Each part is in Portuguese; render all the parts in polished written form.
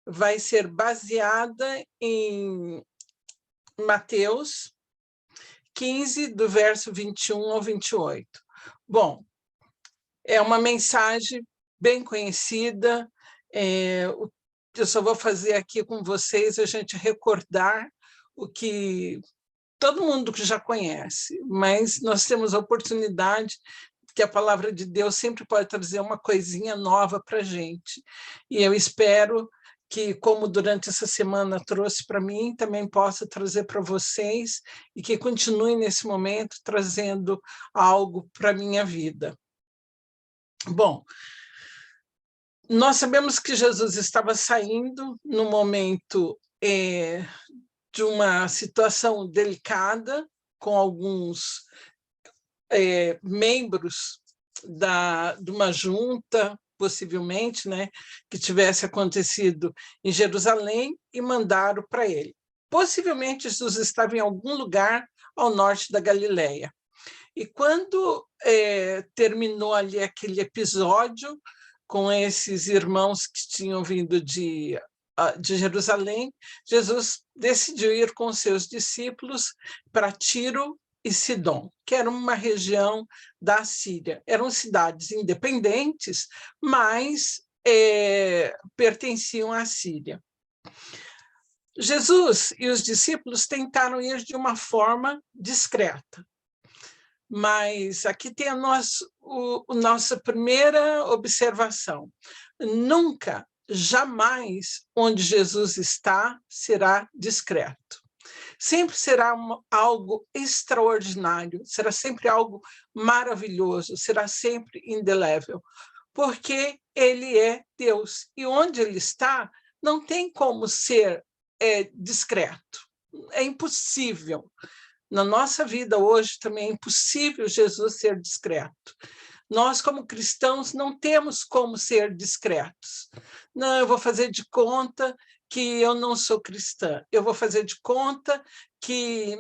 vai ser baseada em Mateus 15, do verso 21 ao 28. Bom, é uma mensagem bem conhecida, eu só vou fazer aqui com vocês a gente recordar o que todo mundo que já conhece, mas nós temos a oportunidade que a palavra de Deus sempre pode trazer uma coisinha nova para a gente. E eu espero que, como durante essa semana trouxe para mim, também possa trazer para vocês e que continue nesse momento trazendo algo para a minha vida. Bom, nós sabemos que Jesus estava saindo no momento de uma situação delicada, com alguns membros de uma junta, possivelmente, né, que tivesse acontecido em Jerusalém, e mandaram para ele. Possivelmente, Jesus estava em algum lugar ao norte da Galileia. E quando terminou ali aquele episódio, com esses irmãos que tinham vindo de Jerusalém, Jesus decidiu ir com seus discípulos para Tiro e Sidom, que era uma região da Síria. Eram cidades independentes, mas pertenciam à Síria. Jesus e os discípulos tentaram ir de uma forma discreta, mas aqui tem a nossa primeira observação. Nunca, jamais, onde Jesus está, será discreto. Sempre será algo extraordinário, será sempre algo maravilhoso, será sempre indelével, porque ele é Deus. E onde ele está, não tem como ser discreto. É impossível. Na nossa vida hoje também é impossível Jesus ser discreto. Nós, como cristãos, não temos como ser discretos. Não, eu vou fazer de conta que eu não sou cristã. Eu vou fazer de conta que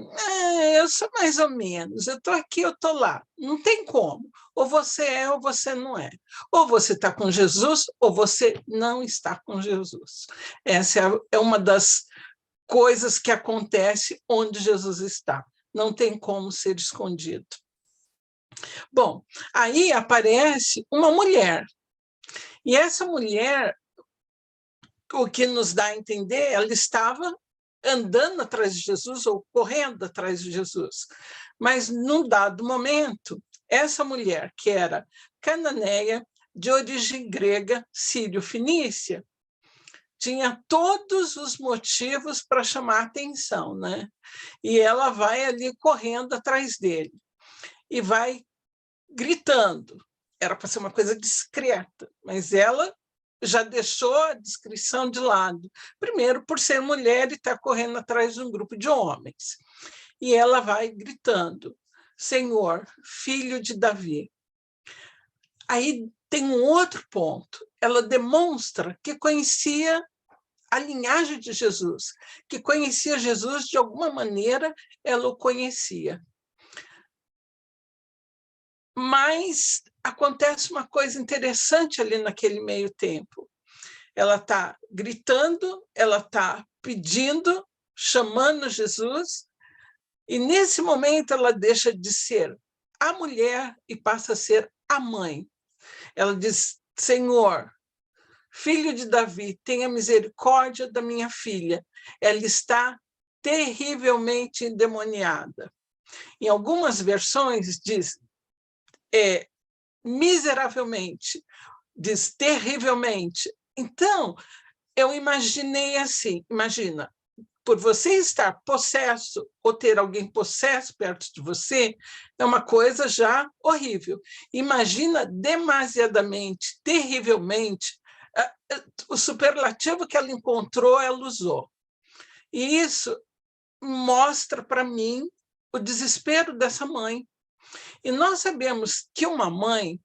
eu sou mais ou menos. Eu estou aqui, eu estou lá. Não tem como. Ou você é ou você não é. Ou você está com Jesus ou você não está com Jesus. Essa é uma das coisas que acontece onde Jesus está. Não tem como ser escondido. Bom, aí aparece uma mulher. E essa mulher, o que nos dá a entender, ela estava andando atrás de Jesus ou correndo atrás de Jesus. Mas, num dado momento, essa mulher, que era cananeia, de origem grega, sírio-fenícia, tinha todos os motivos para chamar atenção, né? E ela vai ali correndo atrás dele e vai gritando. Era para ser uma coisa discreta, mas ela já deixou a discrição de lado. Primeiro, por ser mulher e estar correndo atrás de um grupo de homens. E ela vai gritando: Senhor, filho de Davi. Aí tem um outro ponto. Ela demonstra que conhecia a linhagem de Jesus, que conhecia Jesus de alguma maneira, ela o conhecia. Mas acontece uma coisa interessante ali naquele meio tempo. Ela está gritando, ela está pedindo, chamando Jesus, e nesse momento ela deixa de ser a mulher e passa a ser a mãe. Ela diz: Senhor, filho de Davi, tenha misericórdia da minha filha. Ela está terrivelmente endemoniada. Em algumas versões diz miseravelmente, diz terrivelmente. Então, eu imaginei assim, imagina, por você estar possesso ou ter alguém possesso perto de você, é uma coisa já horrível. Imagina demasiadamente, terrivelmente, o superlativo que ela encontrou, ela usou. E isso mostra para mim o desespero dessa mãe. E nós sabemos que uma mãe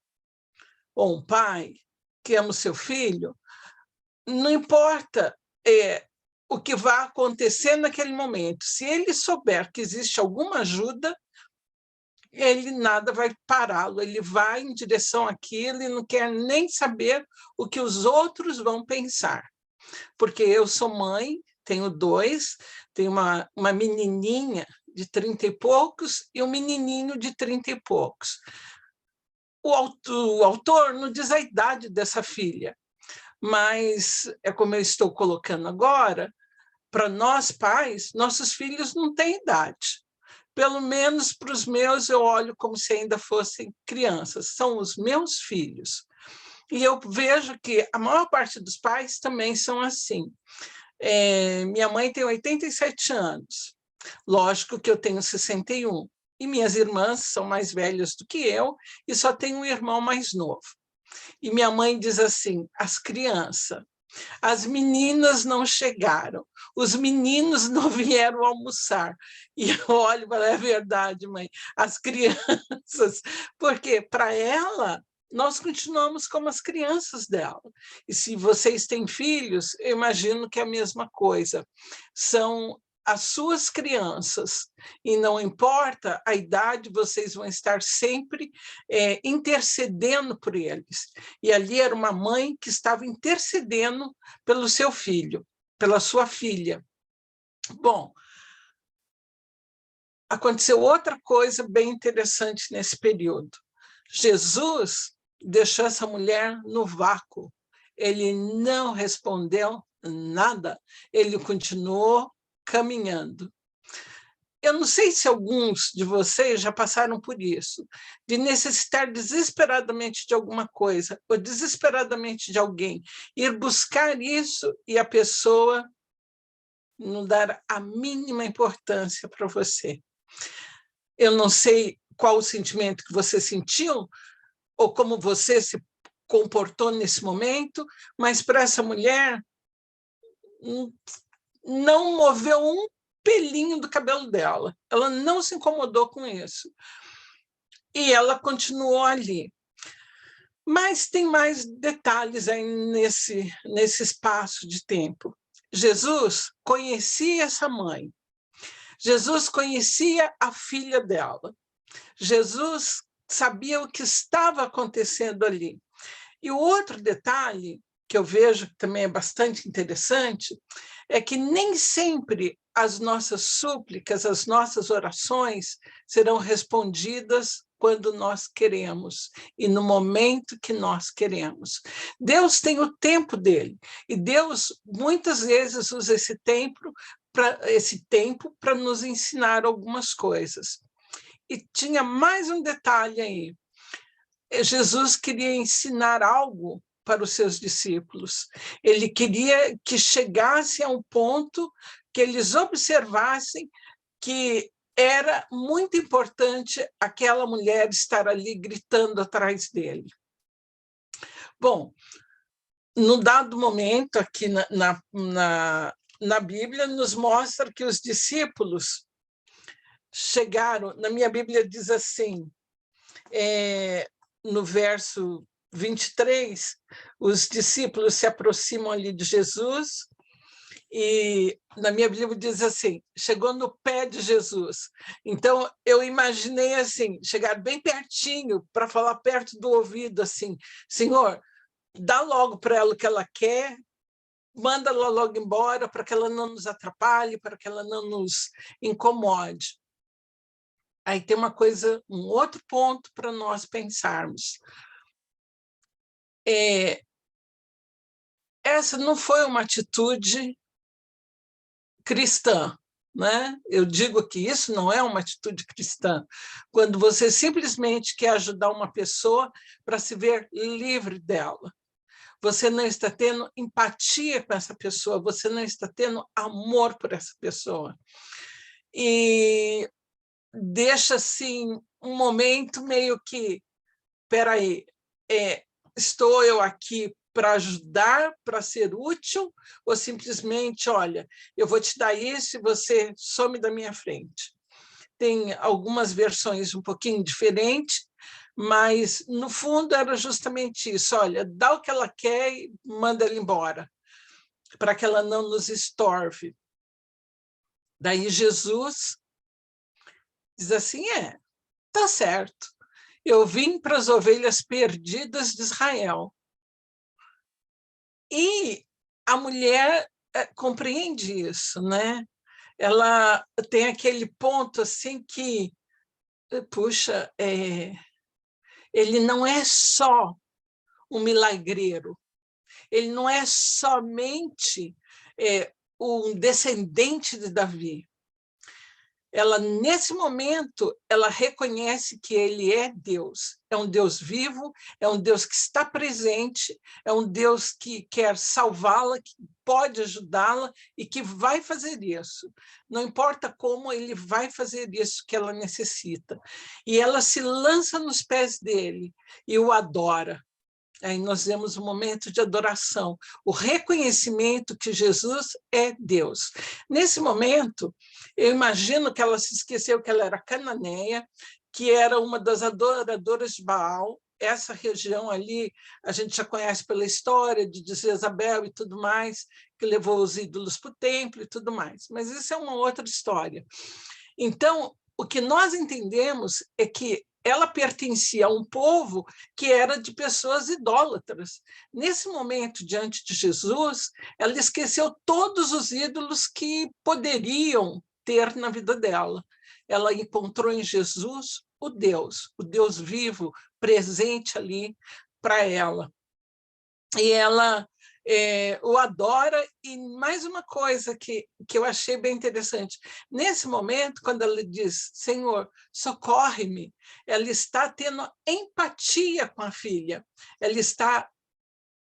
ou um pai que ama o seu filho, não importa o que vai acontecer naquele momento, se ele souber que existe alguma ajuda, ele nada vai pará-lo, ele vai em direção àquilo e não quer nem saber o que os outros vão pensar. Porque eu sou mãe, tenho dois, tenho uma menininha de 30 e poucos e um menininho de 30 e poucos. O autor não diz a idade dessa filha, mas é como eu estou colocando agora, para nós pais, nossos filhos não têm idade. Pelo menos para os meus, eu olho como se ainda fossem crianças, são os meus filhos. E eu vejo que a maior parte dos pais também são assim. Minha mãe tem 87 anos, lógico que eu tenho 61, e minhas irmãs são mais velhas do que eu, e só tenho um irmão mais novo. E minha mãe diz assim, as crianças, as meninas não chegaram, os meninos não vieram almoçar. E eu olho e falo, é verdade, mãe, as crianças, porque para ela, nós continuamos como as crianças dela. E se vocês têm filhos, eu imagino que é a mesma coisa. São as suas crianças, e não importa a idade, vocês vão estar sempre intercedendo por eles. E ali era uma mãe que estava intercedendo pelo seu filho, pela sua filha. Bom, aconteceu outra coisa bem interessante nesse período. Jesus deixou essa mulher no vácuo. Ele não respondeu nada, ele continuou caminhando. Eu não sei se alguns de vocês já passaram por isso, de necessitar desesperadamente de alguma coisa, ou desesperadamente de alguém, ir buscar isso e a pessoa não dar a mínima importância para você. Eu não sei qual o sentimento que você sentiu, ou como você se comportou nesse momento, mas para essa mulher não moveu um pelinho do cabelo dela. Ela não se incomodou com isso. E ela continuou ali. Mas tem mais detalhes aí nesse espaço de tempo. Jesus conhecia essa mãe. Jesus conhecia a filha dela. Jesus sabia o que estava acontecendo ali. E o outro detalhe que eu vejo que também é bastante interessante é que nem sempre as nossas súplicas, as nossas orações serão respondidas quando nós queremos e no momento que nós queremos. Deus tem o tempo dele e Deus muitas vezes usa esse tempo para nos ensinar algumas coisas. E tinha mais um detalhe aí. Jesus queria ensinar algo para os seus discípulos. Ele queria que chegasse a um ponto que eles observassem que era muito importante aquela mulher estar ali gritando atrás dele. Bom, num dado momento aqui na Bíblia, nos mostra que os discípulos chegaram, na minha Bíblia diz assim, no verso 23, os discípulos se aproximam ali de Jesus e na minha Bíblia diz assim, chegou no pé de Jesus. Então, eu imaginei assim, chegar bem pertinho para falar perto do ouvido assim, Senhor, dá logo para ela o que ela quer, manda ela logo embora para que ela não nos atrapalhe, para que ela não nos incomode. Aí tem uma coisa, um outro ponto para nós pensarmos. Essa não foi uma atitude cristã, né? Eu digo que isso não é uma atitude cristã, quando você simplesmente quer ajudar uma pessoa para se ver livre dela. Você não está tendo empatia com essa pessoa, você não está tendo amor por essa pessoa. E deixa, assim, um momento meio que, espera aí, estou eu aqui para ajudar, para ser útil, ou simplesmente, olha, eu vou te dar isso e você some da minha frente. Tem algumas versões um pouquinho diferentes, mas, no fundo, era justamente isso, olha, dá o que ela quer e manda ela embora, para que ela não nos estorve. Daí Jesus diz assim, tá certo, eu vim para as ovelhas perdidas de Israel. E a mulher compreende isso, né? Ela tem aquele ponto assim que, puxa, ele não é só um milagreiro, ele não é somente um descendente de Davi. Ela, nesse momento, ela reconhece que ele é Deus. É um Deus vivo, é um Deus que está presente, é um Deus que quer salvá-la, que pode ajudá-la e que vai fazer isso. Não importa como, ele vai fazer isso que ela necessita. E ela se lança nos pés dele e o adora. Aí nós vemos um momento de adoração, o reconhecimento que Jesus é Deus. Nesse momento, eu imagino que ela se esqueceu que ela era cananeia, que era uma das adoradoras de Baal. Essa região ali, a gente já conhece pela história de Jezabel e tudo mais, que levou os ídolos para o templo e tudo mais. Mas isso é uma outra história. Então, o que nós entendemos é que ela pertencia a um povo que era de pessoas idólatras. Nesse momento, diante de Jesus, ela esqueceu todos os ídolos que poderiam ter na vida dela. Ela encontrou em Jesus o Deus vivo, presente ali para ela. E ela o adora. E mais uma coisa que eu achei bem interessante, nesse momento, quando ela diz, Senhor, socorre-me, ela está tendo empatia com a filha, ela está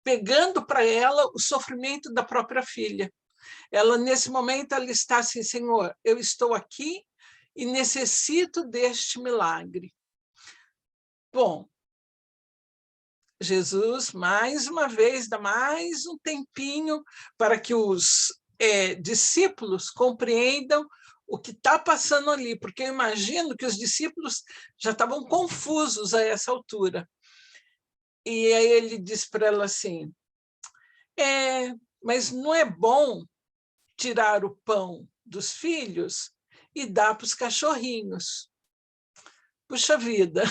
pegando para ela o sofrimento da própria filha. Ela, nesse momento, ela está assim, Senhor, eu estou aqui e necessito deste milagre. Bom, Jesus, mais uma vez, dá mais um tempinho para que os discípulos compreendam o que está passando ali, porque eu imagino que os discípulos já estavam confusos a essa altura. E aí ele diz para ela assim, mas não é bom tirar o pão dos filhos e dar para os cachorrinhos. Puxa vida,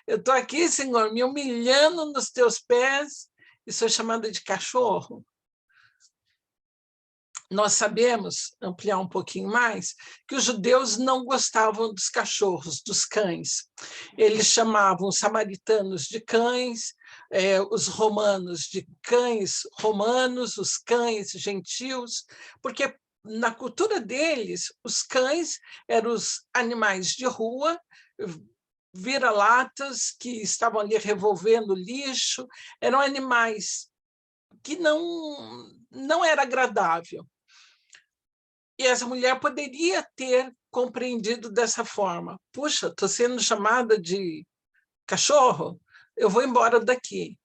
eu estou aqui, Senhor, me humilhando nos teus pés e sou chamada de cachorro. Nós sabemos, ampliar um pouquinho mais, que os judeus não gostavam dos cachorros, dos cães. Eles chamavam os samaritanos de cães, os romanos de cães romanos, os cães gentios, porque na cultura deles, os cães eram os animais de rua, vira-latas que estavam ali revolvendo lixo, eram animais que não era agradável. E essa mulher poderia ter compreendido dessa forma. Puxa, estou sendo chamada de cachorro, eu vou embora daqui.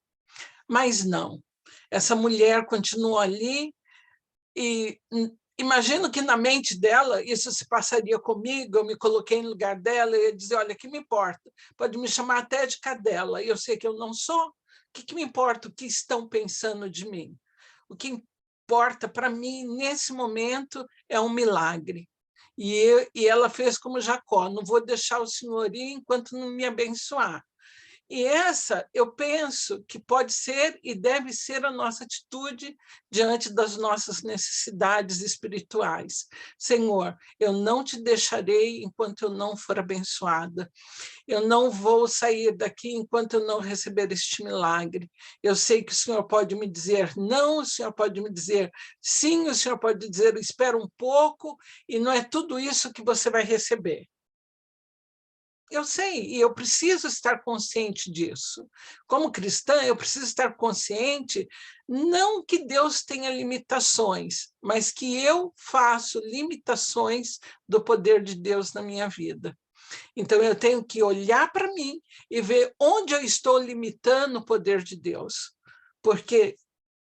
Mas não. Essa mulher continuou ali e imagino que na mente dela isso se passaria comigo, eu me coloquei no lugar dela e ia dizer, olha, que me importa? Pode me chamar até de cadela, eu sei que eu não sou. O que me importa o que estão pensando de mim? O que importa para mim, nesse momento, é um milagre. E ela fez como Jacó, não vou deixar o Senhor ir enquanto não me abençoar. E essa, eu penso que pode ser e deve ser a nossa atitude diante das nossas necessidades espirituais. Senhor, eu não te deixarei enquanto eu não for abençoada. Eu não vou sair daqui enquanto eu não receber este milagre. Eu sei que o Senhor pode me dizer não, o Senhor pode me dizer sim, o Senhor pode dizer espera um pouco, e não é tudo isso que você vai receber. Eu sei, e eu preciso estar consciente disso. Como cristã, eu preciso estar consciente, não que Deus tenha limitações, mas que eu faço limitações do poder de Deus na minha vida. Então, eu tenho que olhar para mim e ver onde eu estou limitando o poder de Deus. Porque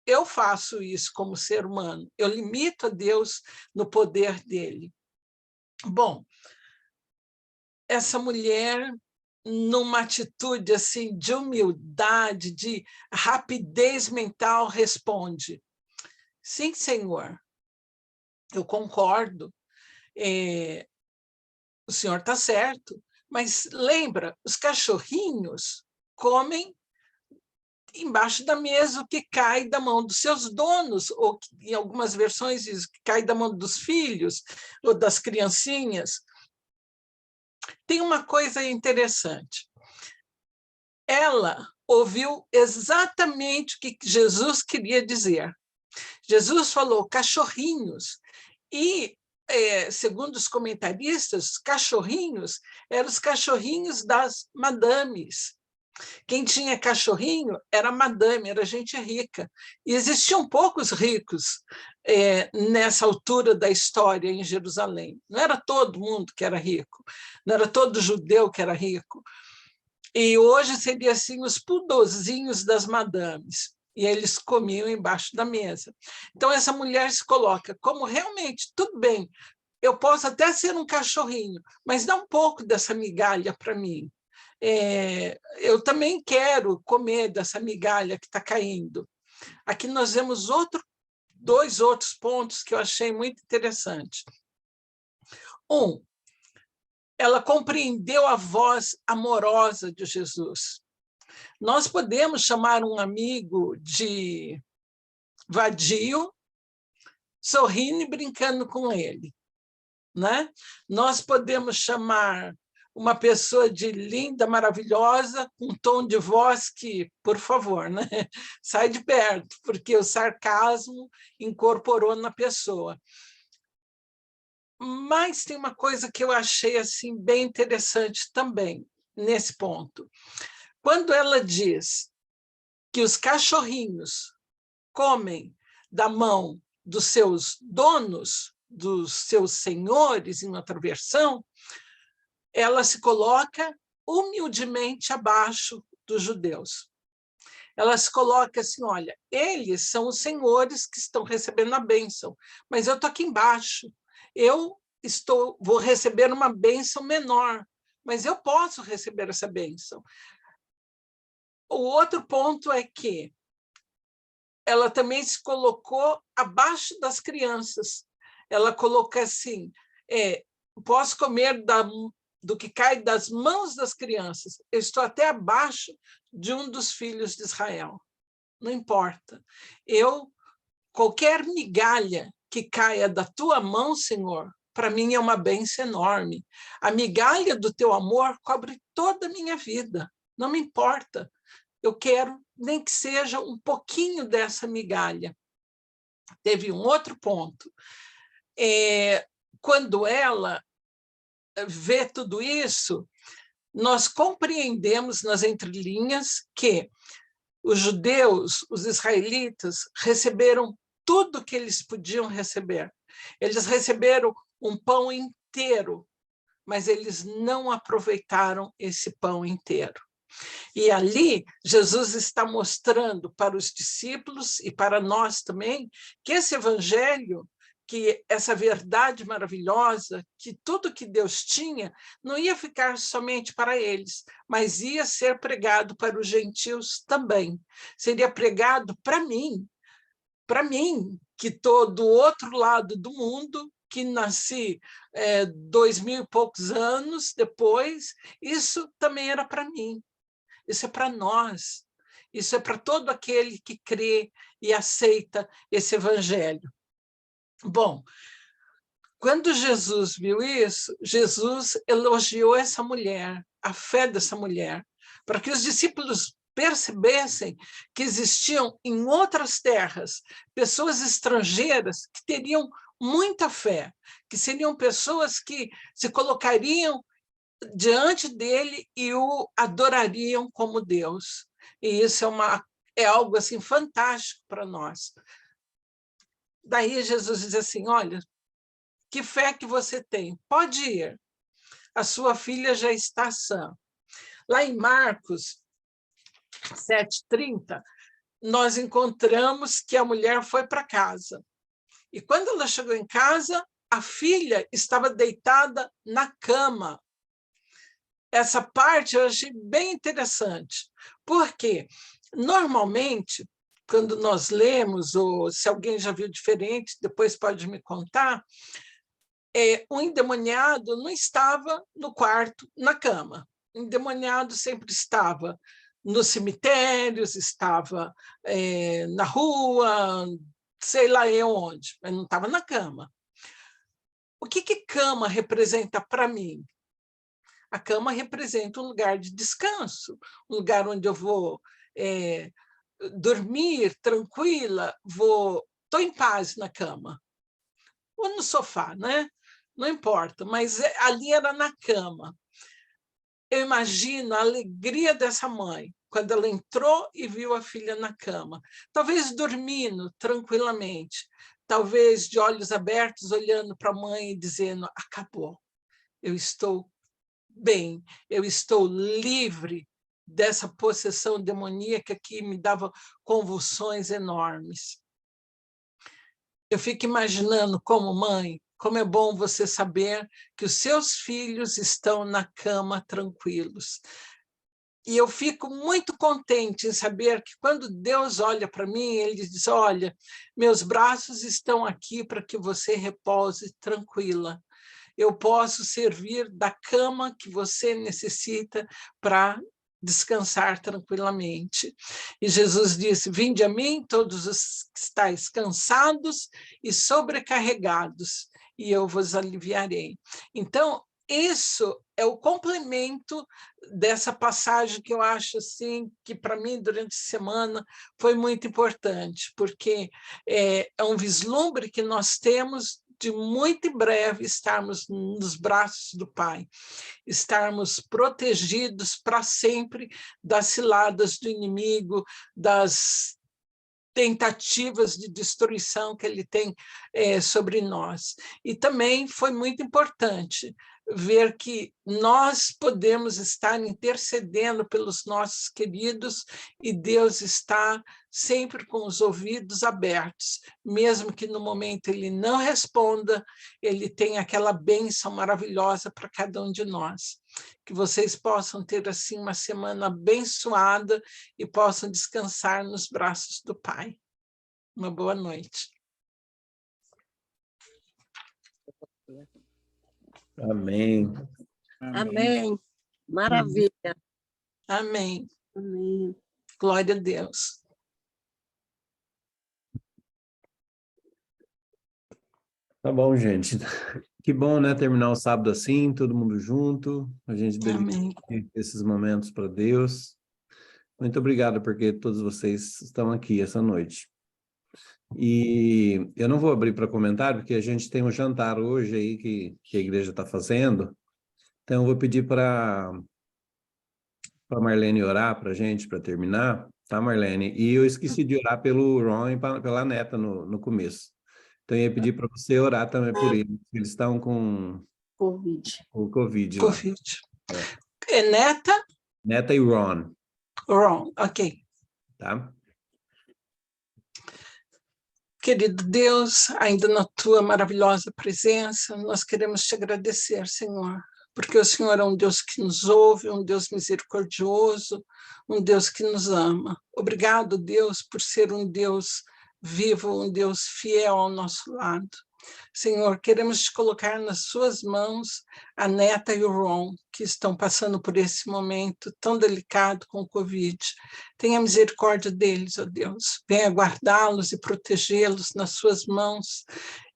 eu faço isso como ser humano, eu limito a Deus no poder dele. Bom, essa mulher, numa atitude assim de humildade, de rapidez mental, responde, sim, Senhor, eu concordo, o Senhor está certo, Mas lembra, os cachorrinhos comem embaixo da mesa o que cai da mão dos seus donos, ou em algumas versões diz que cai da mão dos filhos ou das criancinhas. Tem uma coisa interessante. Ela ouviu exatamente o que Jesus queria dizer. Jesus falou cachorrinhos, e, segundo os comentaristas, cachorrinhos eram os cachorrinhos das madames. Quem tinha cachorrinho era madame, era gente rica. E existiam poucos ricos nessa altura da história em Jerusalém. Não era todo mundo que era rico, não era todo judeu que era rico. E hoje seria assim os pudozinhos das madames. E eles comiam embaixo da mesa. Então, essa mulher se coloca como realmente, tudo bem, eu posso até ser um cachorrinho, mas dá um pouco dessa migalha para mim. Eu também quero comer dessa migalha que está caindo. Aqui nós vemos dois outros pontos que eu achei muito interessantes. Ela compreendeu a voz amorosa de Jesus. Nós podemos chamar um amigo de vadio, sorrindo e brincando com ele, né? Nós podemos chamar uma pessoa de linda, maravilhosa, com um tom de voz que, por favor, né? Sai de perto, porque o sarcasmo incorporou na pessoa. Mas tem uma coisa que eu achei assim, bem interessante também, nesse ponto. Quando ela diz que os cachorrinhos comem da mão dos seus donos, dos seus senhores, em outra versão, ela se coloca humildemente abaixo dos judeus. Ela se coloca assim, olha, eles são os senhores que estão recebendo a bênção, mas eu estou aqui embaixo, vou receber uma bênção menor, mas eu posso receber essa bênção. O outro ponto é que ela também se colocou abaixo das crianças. Ela coloca assim, posso comer do que cai das mãos das crianças. Eu estou até abaixo de um dos filhos de Israel. Não importa. Qualquer migalha que caia da tua mão, Senhor, para mim é uma bênção enorme. A migalha do teu amor cobre toda a minha vida. Não me importa. Eu quero nem que seja um pouquinho dessa migalha. Teve um outro ponto. Quando ela vê tudo isso, nós compreendemos nas entrelinhas que os judeus, os israelitas, receberam tudo que eles podiam receber. Eles receberam um pão inteiro, mas eles não aproveitaram esse pão inteiro. E ali, Jesus está mostrando para os discípulos e para nós também que esse evangelho, que essa verdade maravilhosa, que tudo que Deus tinha, não ia ficar somente para eles, mas ia ser pregado para os gentios também. Seria pregado para mim, que estou do outro lado do mundo, que nasci 2000 e poucos anos depois, isso também era para mim. Isso é para nós, isso é para todo aquele que crê e aceita esse evangelho. Bom, quando Jesus viu isso, Jesus elogiou essa mulher, a fé dessa mulher, para que os discípulos percebessem que existiam em outras terras pessoas estrangeiras que teriam muita fé, que seriam pessoas que se colocariam diante dele e o adorariam como Deus. E isso é algo assim fantástico para nós. Daí Jesus diz assim, olha, que fé que você tem? Pode ir, a sua filha já está sã. Lá em Marcos 7:30, nós encontramos que a mulher foi para casa. E quando ela chegou em casa, a filha estava deitada na cama. Essa parte eu achei bem interessante, porque, normalmente, quando nós lemos, ou se alguém já viu diferente, depois pode me contar, o endemoniado não estava no quarto, na cama. O endemoniado sempre estava nos cemitérios, estava na rua, sei lá eu onde, mas não estava na cama. O que cama representa para mim? A cama representa um lugar de descanso, um lugar onde eu vou dormir tranquila, estou em paz na cama. Ou no sofá, né? Não importa, mas ali era na cama. Eu imagino a alegria dessa mãe quando ela entrou e viu a filha na cama, talvez dormindo tranquilamente, talvez de olhos abertos, olhando para a mãe e dizendo: acabou, eu estou bem, eu estou livre dessa possessão demoníaca que me dava convulsões enormes. Eu fico imaginando, como mãe, como é bom você saber que os seus filhos estão na cama tranquilos. E eu fico muito contente em saber que quando Deus olha para mim, ele diz: olha, meus braços estão aqui para que você repouse tranquila. Eu posso servir da cama que você necessita para descansar tranquilamente. E Jesus disse: vinde a mim, todos os que estáis cansados e sobrecarregados, e eu vos aliviarei. Então, isso é o complemento dessa passagem que eu acho assim que para mim durante a semana foi muito importante, porque é um vislumbre que nós temos de muito em breve estarmos nos braços do Pai, estarmos protegidos para sempre das ciladas do inimigo, das tentativas de destruição que ele tem sobre nós. E também foi muito importante ver que nós podemos estar intercedendo pelos nossos queridos e Deus está sempre com os ouvidos abertos, mesmo que no momento ele não responda, ele tem aquela bênção maravilhosa para cada um de nós. Que vocês possam ter assim uma semana abençoada e possam descansar nos braços do Pai. Uma boa noite. Amém. Amém. Maravilha. Amém. Amém. Glória a Deus. Tá bom, gente. Que bom, né? Terminar o sábado assim, todo mundo junto, a gente dedica esses momentos para Deus. Muito obrigado porque todos vocês estão aqui essa noite. E eu não vou abrir para comentário, porque a gente tem um jantar hoje aí que a igreja está fazendo. Então, eu vou pedir para Marlene orar para a gente, para terminar, tá, Marlene? E eu esqueci de orar pelo Ron e pela neta no começo. Então, eu ia pedir para você orar também por eles. Eles estão com o Covid lá. Covid. É neta? Neta e Ron. Ron, ok. Tá? Querido Deus, ainda na tua maravilhosa presença, nós queremos te agradecer, Senhor, porque o Senhor é um Deus que nos ouve, um Deus misericordioso, um Deus que nos ama. Obrigado, Deus, por ser um Deus vivo, um Deus fiel ao nosso lado. Senhor, queremos te colocar nas suas mãos a neta e o Ron, que estão passando por esse momento tão delicado com o Covid. Tenha misericórdia deles, ó Deus. Venha guardá-los e protegê-los nas suas mãos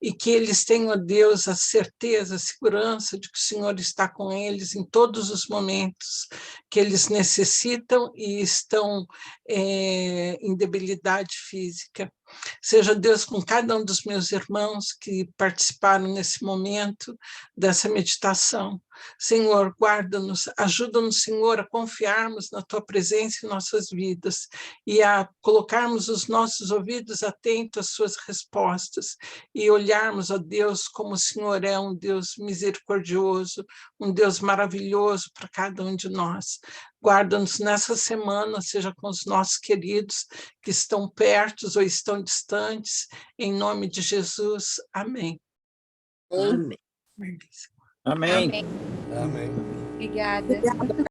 e que eles tenham, ó Deus, a certeza, a segurança de que o Senhor está com eles em todos os momentos que eles necessitam e estão em debilidade física. Seja Deus com cada um dos meus irmãos que participaram nesse momento dessa meditação. Senhor, guarda-nos, ajuda-nos, Senhor, a confiarmos na Tua presença em nossas vidas e a colocarmos os nossos ouvidos atentos às Suas respostas e olharmos a Deus como o Senhor é um Deus misericordioso, um Deus maravilhoso para cada um de nós. Guarda-nos nessa semana, seja com os nossos queridos que estão perto ou estão distantes, em nome de Jesus. Amém. Amém. Amém. Amém. Obrigada.